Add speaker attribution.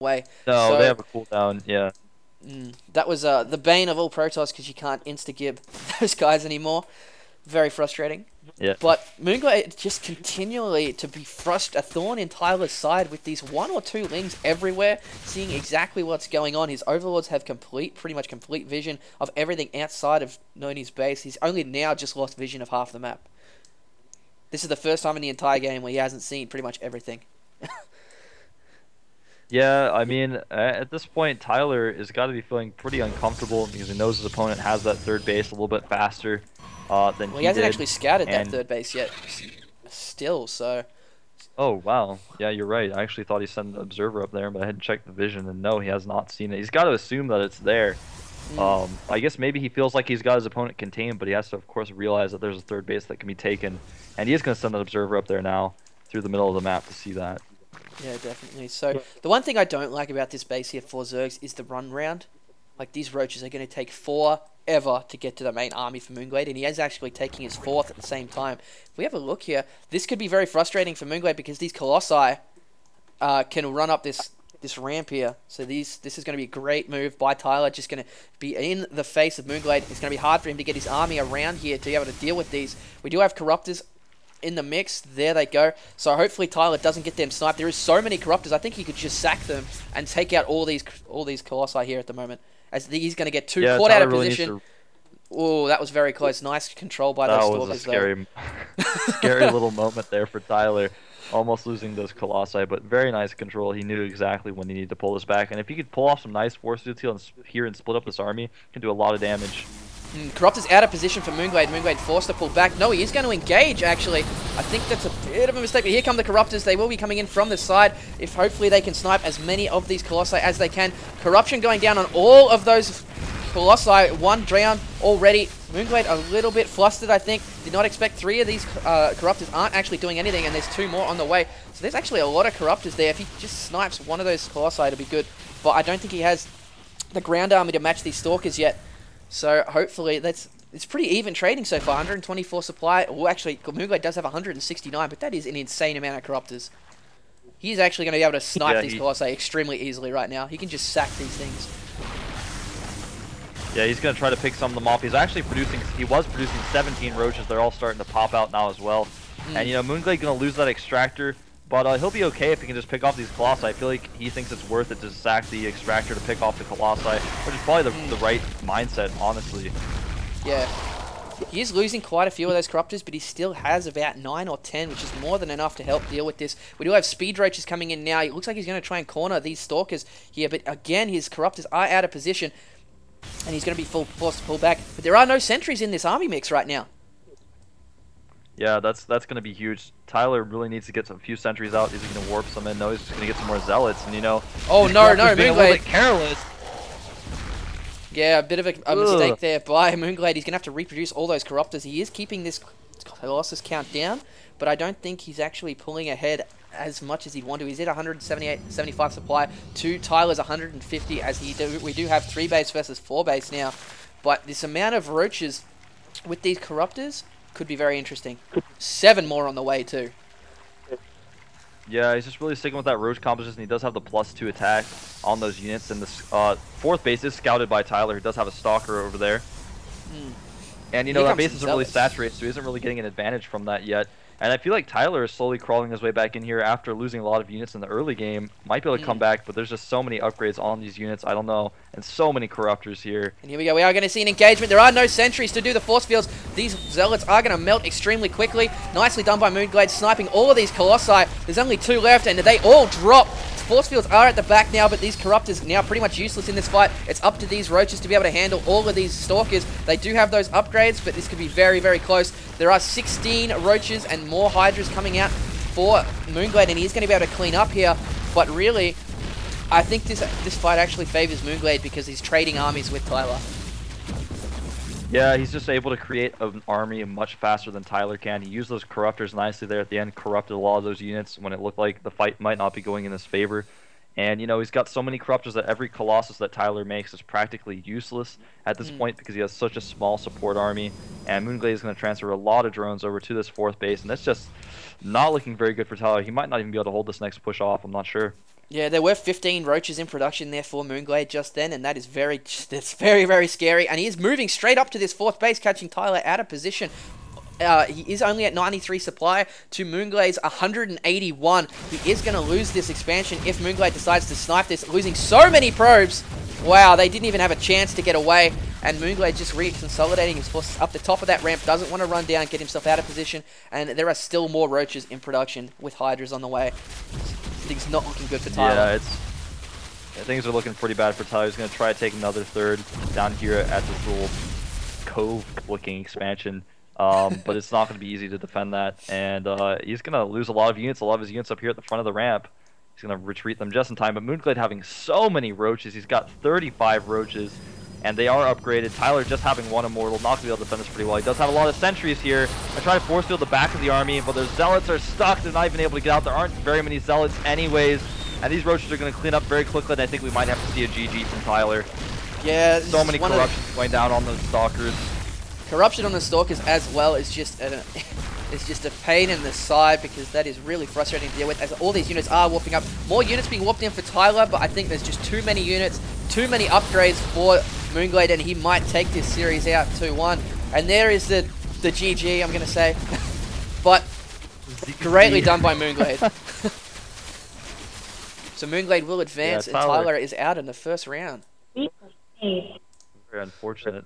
Speaker 1: way.
Speaker 2: No, they
Speaker 1: So
Speaker 2: have a cooldown. Yeah.
Speaker 1: that was the bane of all Protoss because you can't insta-gib those guys anymore. Very frustrating.
Speaker 2: Yeah.
Speaker 1: But moonglade just continually to be a thorn in Tyler's side with these 1 or 2 lings everywhere, seeing exactly what's going on. His overlords have pretty much complete vision of everything outside of Noni's base. He's only now just lost vision of half the map. This is the first time in the entire game where he hasn't seen pretty much everything.
Speaker 2: Yeah, I mean, at this point, Tyler has got to be feeling pretty uncomfortable because he knows his opponent has that third base a little bit faster than
Speaker 1: Well, he hasn't
Speaker 2: did.
Speaker 1: actually scouted that
Speaker 2: And
Speaker 1: third base yet, still, so...
Speaker 2: oh, wow. Yeah, you're right. I actually thought he sent an observer up there, but I hadn't checked the vision, and no, he has not seen it. He's got to assume that it's there. I guess maybe he feels like he's got his opponent contained, but he has to, of course, realize that there's a third base that can be taken. And he is going to send an observer up there now through the middle of the map to see that.
Speaker 1: Yeah, definitely. So, the one thing I don't like about this base here for Zergs is the run round. Like, these roaches are going to take forever to get to the main army for Moonglade, and he is actually taking his 4th at the same time. If we have a look here, this could be very frustrating for Moonglade because these Colossi can run up this ramp here. So this is going to be a great move by Tyler, just going to be in the face of Moonglade. It's going to be hard for him to get his army around here to be able to deal with these. We do have Corruptors in the mix. There they go. So hopefully Tyler doesn't get them sniped. There is so many Corruptors. I think he could just sack them and take out all these Colossi here at the moment. As he's going to get two caught out of position. Oh, that was very close. Nice control by those Stalkers.
Speaker 2: That was a scary, scary little moment there for Tyler. Almost losing those Colossi, but very nice control. He knew exactly when he needed to pull this back. And if he could pull off some nice force field here and split up this army, he can do a lot of damage.
Speaker 1: Corruptor's out of position for Moonglade. Moonglade forced to pull back. No, he is going to engage, actually. I think that's a bit of a mistake, but here come the Corruptors. They will be coming in from the side if hopefully they can snipe as many of these Colossi as they can. Corruption going down on all of those Colossi. 1 drowned already. Moonglade a little bit flustered, I think. Did not expect 3 of these Corruptors aren't actually doing anything, and there's 2 more on the way. So there's actually a lot of Corruptors there. If he just snipes one of those Colossi, it'll be good. But I don't think he has the ground army to match these Stalkers yet. So hopefully it's pretty even trading so far. 124 supply. Well, actually, Moonglade does have 169, but that is an insane amount of Corruptors. He's actually going to be able to snipe these Colossi extremely easily right now. He can just sack these things.
Speaker 2: Yeah, he's going to try to pick some of them off. He was producing 17 roaches. They're all starting to pop out now as well. And, you know, Moonglade going to lose that extractor, but he'll be okay if he can just pick off these Colossi. I feel like he thinks it's worth it to sack the extractor to pick off the Colossi, which is probably the right mindset, honestly.
Speaker 1: Yeah. He is losing quite a few of those Corruptors, but he still has about 9 or 10, which is more than enough to help deal with this. We do have Speed Roaches coming in now. It looks like he's going to try and corner these Stalkers here, but again, his Corruptors are out of position. And he's going to be forced to pull back. But there are no sentries in this army mix right now.
Speaker 2: Yeah, that's going to be huge. Tyler really needs to get a few sentries out. Is he going to warp some in? No, he's just going to get some more zealots. And, you know,
Speaker 1: oh, no, Moonglade.
Speaker 2: A little bit careless.
Speaker 1: Yeah, a bit of a mistake there by Moonglade. He's going to have to reproduce all those Corruptors. He is keeping this Colossus count down, but I don't think he's actually pulling ahead as much as he'd want to. He's at 175 supply to Tyler's 150 as we do have 3 base versus 4 base now. But this amount of roaches with these Corruptors could be very interesting. 7 more on the way too.
Speaker 2: Yeah, he's just really sticking with that roach composition. He does have the +2 attack on those units, and this 4th base is scouted by Tyler, who does have a stalker over there. And you know, that base isn't really saturated, so he isn't really getting an advantage from that yet. And I feel like Tyler is slowly crawling his way back in here after losing a lot of units in the early game. Might be able to come back, but there's just so many upgrades on these units, I don't know. And so many Corruptors here.
Speaker 1: And here we go, we are going to see an engagement. There are no sentries to do the force fields. These Zealots are going to melt extremely quickly. Nicely done by Moonglade, sniping all of these Colossi. There's only 2 left, and they all drop. Force fields are at the back now, but these Corruptors now pretty much useless in this fight. It's up to these Roaches to be able to handle all of these Stalkers. They do have those upgrades, but this could be very, very close. There are 16 Roaches and more Hydras coming out for Moonglade, and he's going to be able to clean up here. But really, I think this fight actually favors Moonglade because he's trading armies with Tyler.
Speaker 2: Yeah, he's just able to create an army much faster than Tyler can. He used those Corruptors nicely there at the end, corrupted a lot of those units when it looked like the fight might not be going in his favor. And, you know, he's got so many Corruptors that every Colossus that Tyler makes is practically useless at this point because he has such a small support army. And Moonglade is going to transfer a lot of drones over to this 4th base, and that's just not looking very good for Tyler. He might not even be able to hold this next push off, I'm not sure.
Speaker 1: Yeah, there were 15 roaches in production there for Moonglade just then, and that's very, very scary. And he is moving straight up to this 4th base, catching Tyler out of position. He is only at 93 supply to Moonglade's 181. He is going to lose this expansion if Moonglade decides to snipe this, losing so many probes. Wow, they didn't even have a chance to get away, and Moonglade just reconsolidating his forces up the top of that ramp, doesn't want to run down, get himself out of position, and there are still more roaches in production with Hydras on the way. Things not looking good for Tyler.
Speaker 2: Yeah, things are looking pretty bad for Tyler. He's going to try to take another third down here at this little cove-looking expansion. But it's not going to be easy to defend that. And he's going to lose a lot of units, a lot of his units up here at the front of the ramp. He's going to retreat them just in time. But Moonglade having so many roaches. He's got 35 roaches, and they are upgraded. Tyler just having 1 immortal, not going to be able to defend this pretty well. He does have a lot of sentries here. I try to force field the back of the army, but their zealots are stuck. They're not even able to get out. There aren't very many zealots anyways. And these roaches are going to clean up very quickly, and I think we might have to see a GG from Tyler.
Speaker 1: Yeah,
Speaker 2: so many corruptions going down on those stalkers.
Speaker 1: Corruption on the Stalkers as well is just it's just a pain in the side, because that is really frustrating to deal with, as all these units are warping up. More units being warped in for Tyler, but I think there's just too many units, too many upgrades for Moonglade, and he might take this series out 2-1. And there is the GG, I'm going to say. But greatly done by Moonglade. So Moonglade will advance, and Tyler is out in the first round.
Speaker 2: Very unfortunate.